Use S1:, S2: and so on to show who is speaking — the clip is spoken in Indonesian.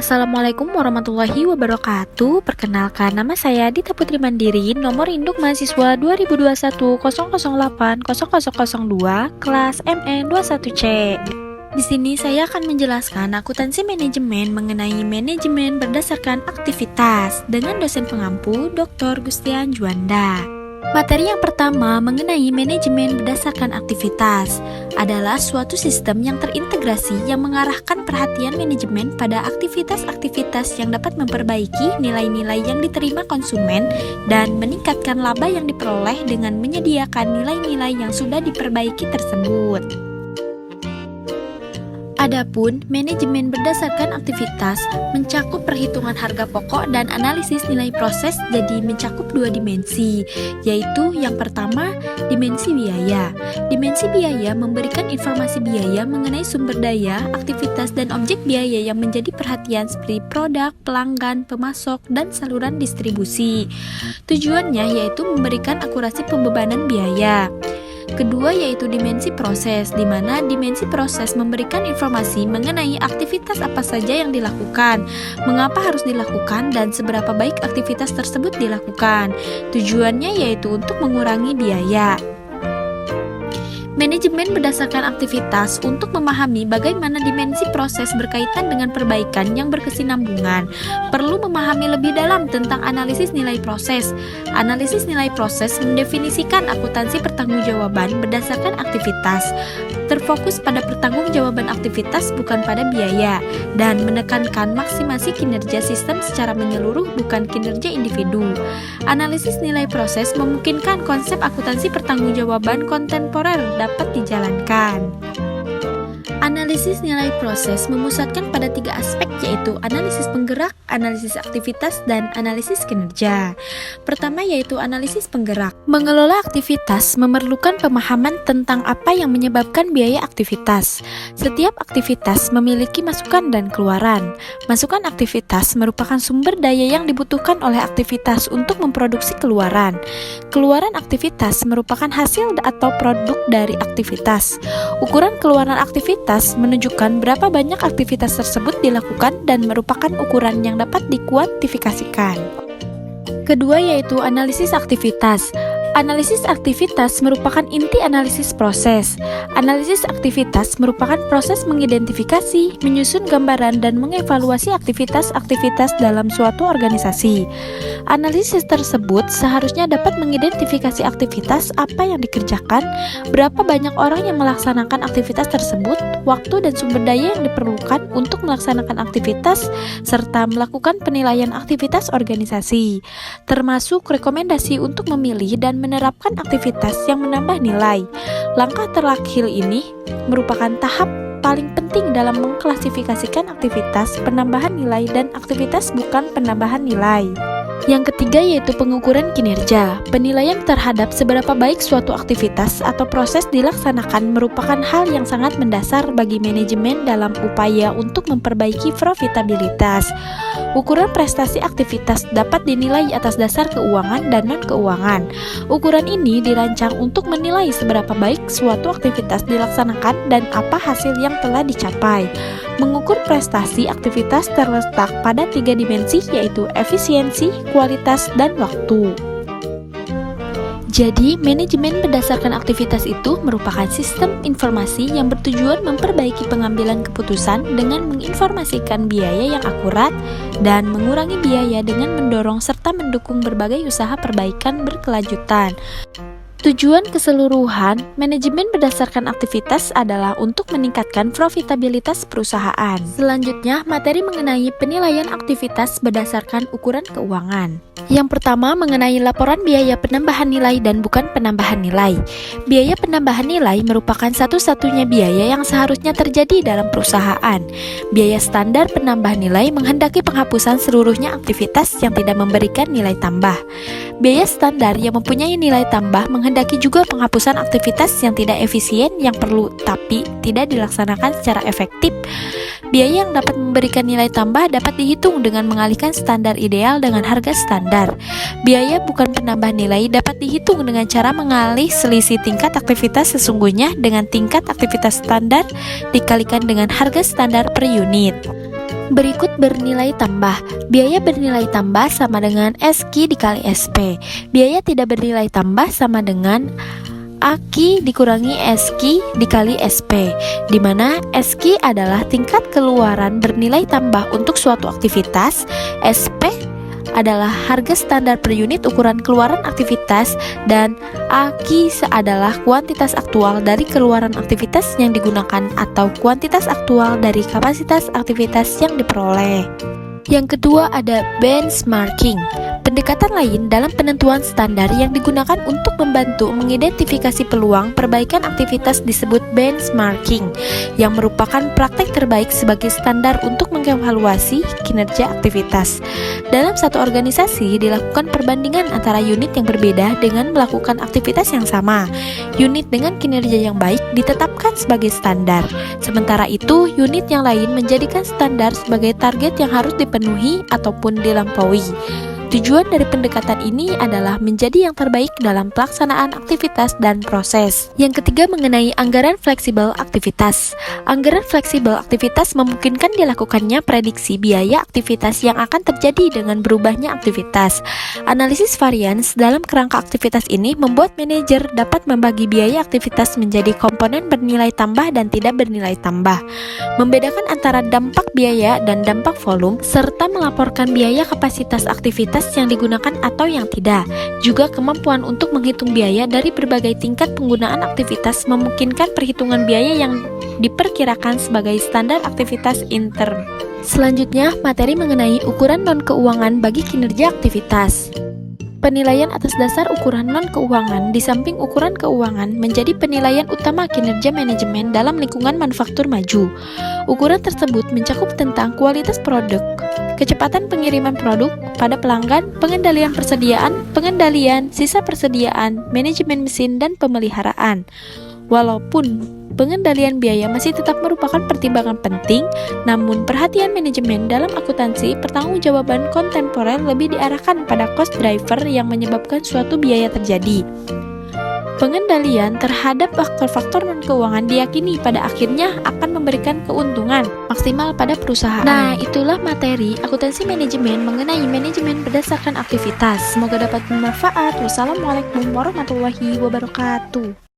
S1: Assalamualaikum warahmatullahi wabarakatuh. Perkenalkan, nama saya Dita Putri Mandiri, nomor induk mahasiswa 202100800002, kelas MN 21C. Di sini saya akan menjelaskan akuntansi manajemen mengenai manajemen berdasarkan aktivitas dengan dosen pengampu Dr. Gustian Juanda. Materi yang pertama mengenai manajemen berdasarkan aktivitas adalah suatu sistem yang terintegrasi yang mengarahkan perhatian manajemen pada aktivitas-aktivitas yang dapat memperbaiki nilai-nilai yang diterima konsumen dan meningkatkan laba yang diperoleh dengan menyediakan nilai-nilai yang sudah diperbaiki tersebut. Adapun manajemen berdasarkan aktivitas mencakup perhitungan harga pokok dan analisis nilai proses, jadi mencakup dua dimensi, yaitu yang pertama dimensi biaya. Dimensi biaya memberikan informasi biaya mengenai sumber daya, aktivitas, dan objek biaya yang menjadi perhatian seperti produk, pelanggan, pemasok, dan saluran distribusi. Tujuannya yaitu memberikan akurasi pembebanan biaya. Kedua yaitu dimensi proses, di mana dimensi proses memberikan informasi mengenai aktivitas apa saja yang dilakukan, mengapa harus dilakukan, dan seberapa baik aktivitas tersebut dilakukan. Tujuannya yaitu untuk mengurangi biaya. Manajemen berdasarkan aktivitas untuk memahami bagaimana dimensi proses berkaitan dengan perbaikan yang berkesinambungan, perlu memahami lebih dalam tentang analisis nilai proses. Analisis nilai proses mendefinisikan akuntansi pertanggungjawaban berdasarkan aktivitas, terfokus pada pertanggungjawaban aktivitas bukan pada biaya, dan menekankan maksimasi kinerja sistem secara menyeluruh bukan kinerja individu. Analisis nilai proses memungkinkan konsep akuntansi pertanggungjawaban kontemporer dapat dijalankan. Analisis nilai proses memusatkan pada tiga aspek, yaitu analisis penggerak, analisis aktivitas, dan analisis kinerja. Pertama yaitu analisis penggerak. Mengelola aktivitas memerlukan pemahaman tentang apa yang menyebabkan biaya aktivitas. Setiap aktivitas memiliki masukan dan keluaran. Masukan aktivitas merupakan sumber daya yang dibutuhkan oleh aktivitas untuk memproduksi keluaran. Keluaran aktivitas merupakan hasil atau produk dari aktivitas. Ukuran keluaran aktivitas menunjukkan berapa banyak aktivitas tersebut dilakukan dan merupakan ukuran yang dapat dikuantifikasikan. Kedua yaitu analisis aktivitas. Analisis aktivitas merupakan inti analisis proses. Analisis aktivitas merupakan proses mengidentifikasi, menyusun gambaran, dan mengevaluasi aktivitas-aktivitas dalam suatu organisasi. Analisis tersebut seharusnya dapat mengidentifikasi aktivitas apa yang dikerjakan, berapa banyak orang yang melaksanakan aktivitas tersebut, waktu dan sumber daya yang diperlukan untuk melaksanakan aktivitas, serta melakukan penilaian aktivitas organisasi, termasuk rekomendasi untuk memilih dan menerapkan aktivitas yang menambah nilai. Langkah terakhir ini merupakan tahap paling penting dalam mengklasifikasikan aktivitas penambahan nilai dan aktivitas bukan penambahan nilai. Yang ketiga yaitu pengukuran kinerja. Penilaian terhadap seberapa baik suatu aktivitas atau proses dilaksanakan merupakan hal yang sangat mendasar bagi manajemen dalam upaya untuk memperbaiki profitabilitas. Ukuran prestasi aktivitas dapat dinilai atas dasar keuangan dan non-keuangan. Ukuran ini dirancang untuk menilai seberapa baik suatu aktivitas dilaksanakan dan apa hasil yang telah dicapai. Mengukur prestasi aktivitas terletak pada tiga dimensi yaitu efisiensi, kualitas, dan waktu. Jadi, manajemen berdasarkan aktivitas itu merupakan sistem informasi yang bertujuan memperbaiki pengambilan keputusan dengan menginformasikan biaya yang akurat dan mengurangi biaya dengan mendorong serta mendukung berbagai usaha perbaikan berkelanjutan. Tujuan keseluruhan manajemen berdasarkan aktivitas adalah untuk meningkatkan profitabilitas perusahaan. Selanjutnya, materi mengenai penilaian aktivitas berdasarkan ukuran keuangan. Yang pertama mengenai laporan biaya penambahan nilai dan bukan penambahan nilai. Biaya penambahan nilai merupakan satu-satunya biaya yang seharusnya terjadi dalam perusahaan. Biaya standar penambah nilai menghendaki penghapusan seluruhnya aktivitas yang tidak memberikan nilai tambah. Biaya standar yang mempunyai nilai tambah menghendaki juga penghapusan aktivitas yang tidak efisien yang perlu tapi tidak dilaksanakan secara efektif. Biaya yang dapat memberikan nilai tambah dapat dihitung dengan mengalihkan standar ideal dengan harga standar. Biaya bukan penambah nilai dapat dihitung dengan cara mengalih selisih tingkat aktivitas sesungguhnya dengan tingkat aktivitas standar dikalikan dengan harga standar per unit. Berikut bernilai tambah. Biaya bernilai tambah sama dengan SQ dikali SP. Biaya tidak bernilai tambah sama dengan AQ dikurangi SQ dikali SP, di mana SQ adalah tingkat keluaran bernilai tambah untuk suatu aktivitas, SP adalah harga standar per unit ukuran keluaran aktivitas, dan AQ adalah kuantitas aktual dari keluaran aktivitas yang digunakan atau kuantitas aktual dari kapasitas aktivitas yang diperoleh. Yang kedua ada benchmarking. Pendekatan lain dalam penentuan standar yang digunakan untuk membantu mengidentifikasi peluang perbaikan aktivitas disebut benchmarking, yang merupakan praktek terbaik sebagai standar untuk mengevaluasi kinerja aktivitas. Dalam satu organisasi dilakukan perbandingan antara unit yang berbeda dengan melakukan aktivitas yang sama. Unit dengan kinerja yang baik ditetapkan sebagai standar, sementara itu unit yang lain menjadikan standar sebagai target yang harus dipenuhi ataupun dilampaui. Tujuan dari pendekatan ini adalah menjadi yang terbaik dalam pelaksanaan aktivitas dan proses. Yang ketiga mengenai anggaran fleksibel aktivitas. Anggaran fleksibel aktivitas memungkinkan dilakukannya prediksi biaya aktivitas yang akan terjadi dengan berubahnya aktivitas. Analisis varians dalam kerangka aktivitas ini membuat manajer dapat membagi biaya aktivitas menjadi komponen bernilai tambah dan tidak bernilai tambah, membedakan antara dampak biaya dan dampak volume, serta melaporkan biaya kapasitas aktivitas yang digunakan atau yang tidak. Juga kemampuan untuk menghitung biaya dari berbagai tingkat penggunaan aktivitas memungkinkan perhitungan biaya yang diperkirakan sebagai standar aktivitas intern. Selanjutnya, materi mengenai ukuran non-keuangan bagi kinerja aktivitas. Penilaian atas dasar ukuran non-keuangan di samping ukuran keuangan menjadi penilaian utama kinerja manajemen dalam lingkungan manufaktur maju. Ukuran tersebut mencakup tentang kualitas produk, kecepatan pengiriman produk pada pelanggan, pengendalian persediaan, pengendalian sisa persediaan, manajemen mesin, dan pemeliharaan. Walaupun pengendalian biaya masih tetap merupakan pertimbangan penting, namun perhatian manajemen dalam akuntansi pertanggungjawaban kontemporer lebih diarahkan pada cost driver yang menyebabkan suatu biaya terjadi. Pengendalian terhadap faktor-faktor non-keuangan diyakini pada akhirnya akan memberikan keuntungan maksimal pada perusahaan. Nah, itulah materi akuntansi manajemen mengenai manajemen berdasarkan aktivitas. Semoga dapat bermanfaat. Wassalamualaikum warahmatullahi wabarakatuh.